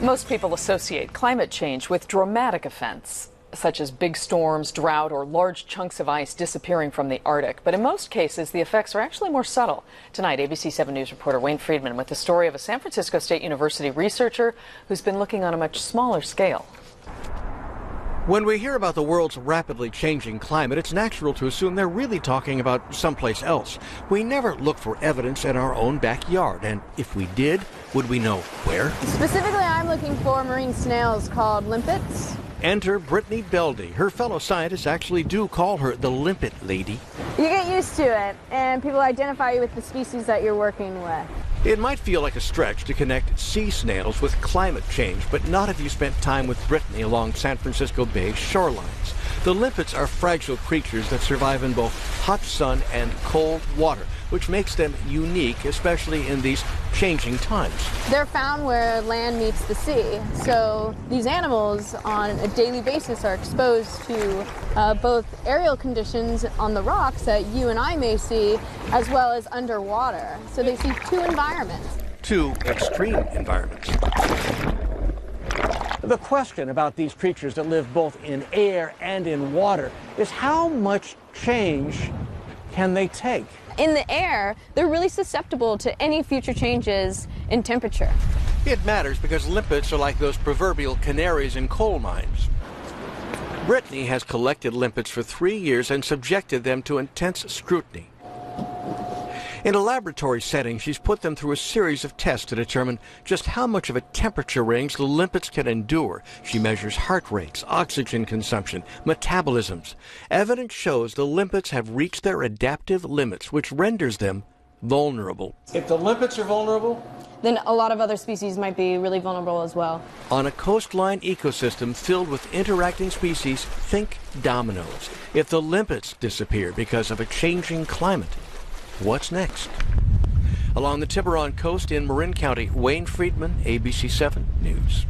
Most people associate climate change with dramatic events, such as big storms, drought, or large chunks of ice disappearing from the Arctic. But in most cases, the effects are actually more subtle. Tonight, ABC 7 News reporter Wayne Friedman with the story of a San Francisco State University researcher who's been looking on a much smaller scale. When we hear about the world's rapidly changing climate, it's natural to assume they're really talking about someplace else. We never look for evidence in our own backyard, and if we did, would we know where? Specifically, I'm looking for marine snails called limpets. Enter Brittany Beldy. Her fellow scientists actually do call her the limpet lady. You get used to it, and people identify you with the species that you're working with. It might feel like a stretch to connect sea snails with climate change, but not if you spent time with Brittany along San Francisco Bay's shorelines. The limpets are fragile creatures that survive in both hot sun and cold water, which makes them unique, especially in these changing times. They're found where land meets the sea, so these animals on a daily basis are exposed to both aerial conditions on the rocks that you and I may see, as well as underwater. So they see two environments. Two extreme environments. The question about these creatures that live both in air and in water is how much change can they take? In the air, they're really susceptible to any future changes in temperature. It matters because limpets are like those proverbial canaries in coal mines. Brittany has collected limpets for 3 years and subjected them to intense scrutiny. In a laboratory setting, she's put them through a series of tests to determine just how much of a temperature range the limpets can endure. She measures heart rates, oxygen consumption, metabolisms. Evidence shows the limpets have reached their adaptive limits, which renders them vulnerable. If the limpets are vulnerable, then a lot of other species might be really vulnerable as well. On a coastline ecosystem filled with interacting species, think dominoes. If the limpets disappear because of a changing climate, what's next? Along the Tiburon coast in Marin County, Wayne Friedman, ABC 7 News.